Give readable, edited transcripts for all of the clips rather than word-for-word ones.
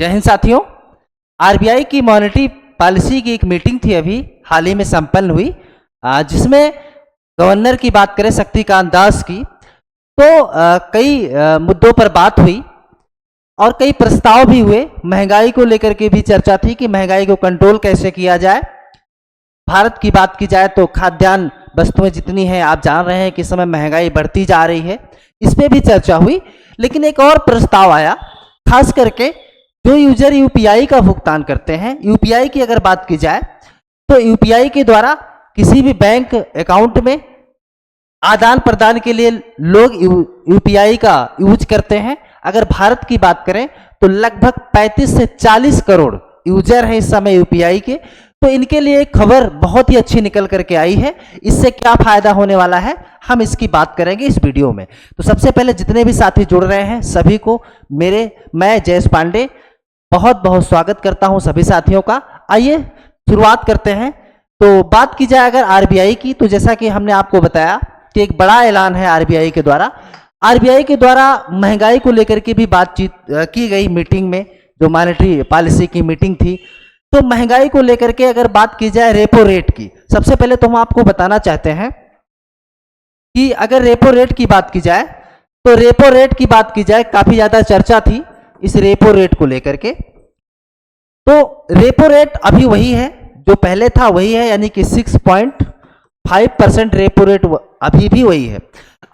जय हिंद साथियों। आरबीआई की मॉनेटरी पॉलिसी की एक मीटिंग थी, अभी हाल ही में संपन्न हुई, जिसमें गवर्नर की बात करें शक्तिकांत दास की, तो कई मुद्दों पर बात हुई और कई प्रस्ताव भी हुए। महंगाई को लेकर के भी चर्चा थी कि महंगाई को कंट्रोल कैसे किया जाए। भारत की बात की जाए तो खाद्यान्न वस्तुएं जितनी हैं, आप जान रहे हैं कि इस समय महंगाई बढ़ती जा रही है, इस पर भी चर्चा हुई। लेकिन एक और प्रस्ताव आया, खास करके जो यूजर यूपीआई का भुगतान करते हैं, यूपीआई की अगर बात की जाए तो यूपीआई के द्वारा किसी भी बैंक अकाउंट में आदान प्रदान के लिए लोग यूपीआई का यूज करते हैं। अगर भारत की बात करें तो लगभग 35 से 40 करोड़ यूजर हैं इस समय यूपीआई के। तो इनके लिए एक खबर बहुत ही अच्छी निकल करके आई है। इससे क्या फायदा होने वाला है, हम इसकी बात करेंगे इस वीडियो में। तो सबसे पहले जितने भी साथी जुड़ रहे हैं सभी को मैं जयेश पांडे बहुत बहुत स्वागत करता हूं सभी साथियों का। आइए शुरुआत करते हैं। तो बात की जाए अगर आरबीआई की, तो जैसा कि हमने आपको बताया कि एक बड़ा ऐलान है आरबीआई के द्वारा। आरबीआई के द्वारा महंगाई को लेकर के भी बातचीत की गई मीटिंग में, जो मॉनेटरी पॉलिसी की मीटिंग थी। तो महंगाई को लेकर के अगर बात की जाए रेपो रेट की, सबसे पहले तो हम आपको बताना चाहते हैं कि अगर रेपो रेट की बात की जाए तो रेपो रेट की बात की जाए, काफी ज्यादा चर्चा थी इस रेपो रेट को लेकर के। तो रेपो रेट अभी वही है जो पहले था, वही है, यानी कि 6.5% रेपो रेट अभी भी वही है।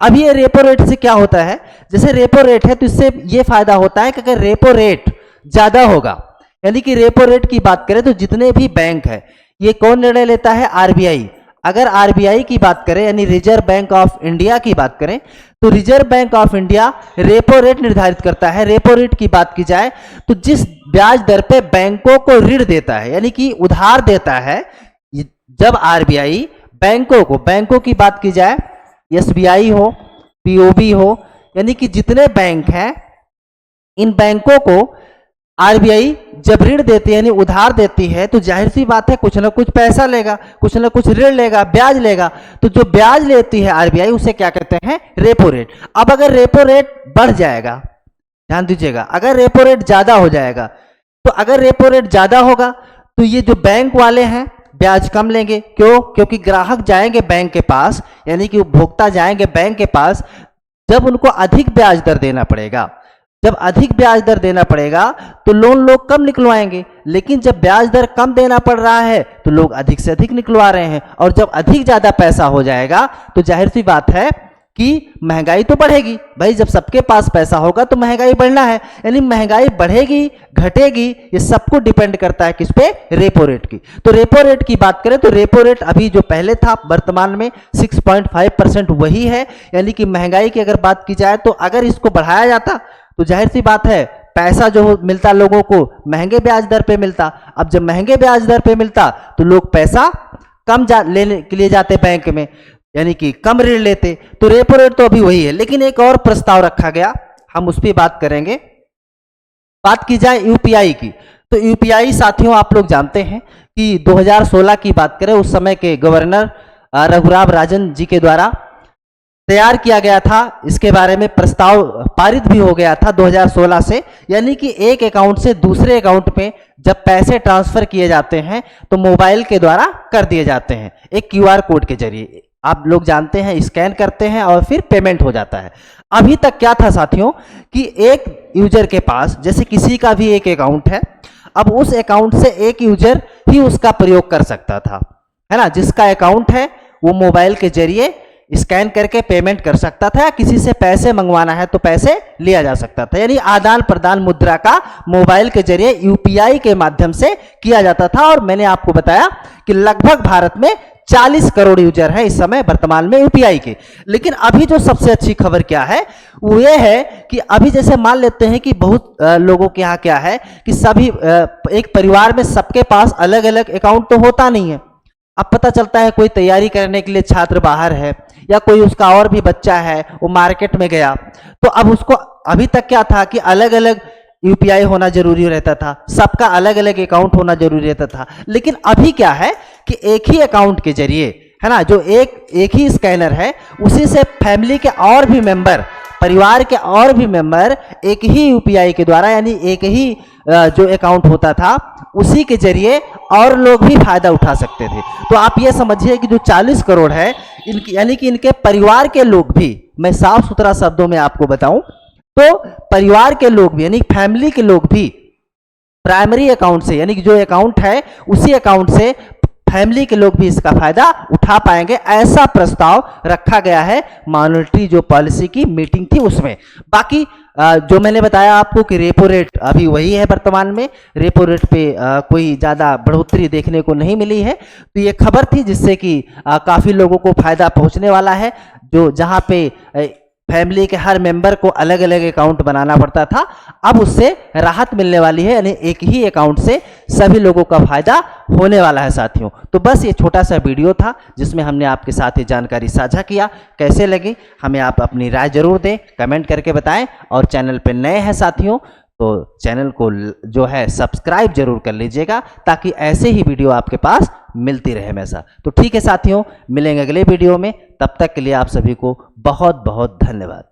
अभी ये रेपो रेट से क्या होता है, जैसे रेपो रेट है तो इससे ये फायदा होता है कि अगर रेपो रेट ज्यादा होगा, यानी कि रेपो रेट की बात करें तो जितने भी बैंक है, ये कौन निर्णय लेता है, आरबीआई। अगर आरबीआई की बात करें यानी रिजर्व बैंक ऑफ इंडिया की बात करें तो reserve bank of India repo rate निर्धारित करता है। रेपो रेट की बात की जाए तो जिस ब्याज दर पे बैंकों को ऋण देता है, यानी कि उधार देता है, जब आरबीआई बैंकों की बात की जाए, एसबीआई हो, पीओबी हो, यानी कि जितने बैंक हैं, इन बैंकों को आरबीआई जब ऋण देती है यानी उधार देती है तो जाहिर सी बात है कुछ ना कुछ पैसा लेगा, कुछ ना कुछ ऋण लेगा, ब्याज लेगा। तो जो ब्याज लेती है आरबीआई उसे क्या कहते हैं, रेपो रेट। अब अगर रेपो रेट बढ़ जाएगा, ध्यान दीजिएगा, अगर रेपो रेट ज्यादा हो जाएगा, तो अगर रेपो रेट ज्यादा होगा तो ये जो बैंक वाले हैं ब्याज कम लेंगे। क्यों? क्योंकि ग्राहक जाएंगे बैंक के पास, यानी कि उपभोक्ता जाएंगे बैंक के पास, जब उनको अधिक ब्याज दर देना पड़ेगा। जब अधिक ब्याज दर देना पड़ेगा तो लोन लोग कम निकलवाएंगे, लेकिन जब ब्याज दर कम देना पड़ रहा है तो लोग अधिक से अधिक निकलवा रहे हैं। और जब अधिक ज्यादा पैसा हो जाएगा तो जाहिर सी बात है कि महंगाई तो बढ़ेगी। भाई जब सबके पास पैसा होगा तो महंगाई बढ़ना है, यानी महंगाई बढ़ेगी घटेगी, ये सबको डिपेंड करता है किस पे, रेपो रेट की। तो रेपो रेट की बात करें तो रेपो रेट अभी जो पहले था वर्तमान में 6.5% वही है। यानी कि महंगाई की अगर बात की जाए तो अगर इसको बढ़ाया जाता तो जाहिर सी बात है पैसा जो मिलता लोगों को महंगे ब्याज दर पे मिलता। अब जब महंगे ब्याज दर पे मिलता तो लोग पैसा कम लेने के लिए जाते बैंक में, यानी कि कम ऋण लेते। तो रेपो रेट तो अभी वही है, लेकिन एक और प्रस्ताव रखा गया, हम उस पर बात करेंगे। बात की जाए यूपीआई की, तो यूपीआई साथियों आप लोग जानते हैं कि 2016 की बात करें, उस समय के गवर्नर रघुराम राजन जी के द्वारा तैयार किया गया था। इसके बारे में प्रस्ताव पारित भी हो गया था 2016 से, यानी कि एक अकाउंट से दूसरे अकाउंट में जब पैसे ट्रांसफर किए जाते हैं तो मोबाइल के द्वारा कर दिए जाते हैं, एक क्यूआर कोड के जरिए। आप लोग जानते हैं, स्कैन करते हैं और फिर पेमेंट हो जाता है। अभी तक क्या था साथियों कि एक यूजर के पास, जैसे किसी का भी एक अकाउंट है, अब उस अकाउंट से एक यूजर ही उसका प्रयोग कर सकता था, है ना। जिसका अकाउंट है वो मोबाइल के जरिए स्कैन करके पेमेंट कर सकता था, या किसी से पैसे मंगवाना है तो पैसे लिया जा सकता था। यानी आदान प्रदान मुद्रा का मोबाइल के जरिए यूपीआई के माध्यम से किया जाता था। और मैंने आपको बताया कि लगभग भारत में 40 करोड़ यूजर है इस समय वर्तमान में यूपीआई के। लेकिन अभी जो सबसे अच्छी खबर क्या है वो ये है कि अभी जैसे मान लेते हैं कि बहुत लोगों के यहाँ क्या है कि सभी एक परिवार में सबके पास अलग अलग अकाउंट तो होता नहीं है। अब पता चलता है कोई तैयारी करने के लिए छात्र बाहर है, या कोई उसका और भी बच्चा है वो मार्केट में गया, तो अब उसको, अभी तक क्या था कि अलग अलग यूपीआई होना जरूरी रहता था, सबका अलग अलग अकाउंट होना जरूरी रहता था। लेकिन अभी क्या है कि एक ही अकाउंट के जरिए, है ना, जो एक ही स्कैनर है, उसी से फैमिली के और भी मेंबर, परिवार के और भी मेंबर एक ही यूपीआई के द्वारा, यानी एक ही जो अकाउंट होता था उसी के जरिए और लोग भी फायदा उठा सकते थे। तो आप ये समझिए कि जो 40 करोड़ है इनकी, यानी कि इनके परिवार के लोग भी, मैं साफ सुथरा शब्दों में आपको बताऊं तो परिवार के लोग भी यानी फैमिली के लोग भी प्राइमरी अकाउंट से, यानी कि जो अकाउंट है उसी अकाउंट से फैमिली के लोग भी इसका फायदा उठा पाएंगे, ऐसा प्रस्ताव रखा गया है मॉनेटरी जो पॉलिसी की मीटिंग थी उसमें। बाकी जो मैंने बताया आपको कि रेपो रेट अभी वही है वर्तमान में, रेपो रेट पे कोई ज़्यादा बढ़ोतरी देखने को नहीं मिली है। तो ये खबर थी जिससे कि काफ़ी लोगों को फायदा पहुंचने वाला है। जो जहां पे फैमिली के हर मेंबर को अलग अलग अकाउंट बनाना पड़ता था, अब उससे राहत मिलने वाली है, यानी एक ही अकाउंट से सभी लोगों का फायदा होने वाला है साथियों। तो बस ये छोटा सा वीडियो था जिसमें हमने आपके साथ ये जानकारी साझा किया। कैसे लगी हमें आप अपनी राय जरूर दें, कमेंट करके बताएं। और चैनल पे नए हैं साथियों तो चैनल को जो है सब्सक्राइब जरूर कर लीजिएगा ताकि ऐसे ही वीडियो आपके पास मिलती रहे हमेशा। तो ठीक है साथियों, मिलेंगे अगले वीडियो में, तब तक के लिए आप सभी को बहुत बहुत धन्यवाद।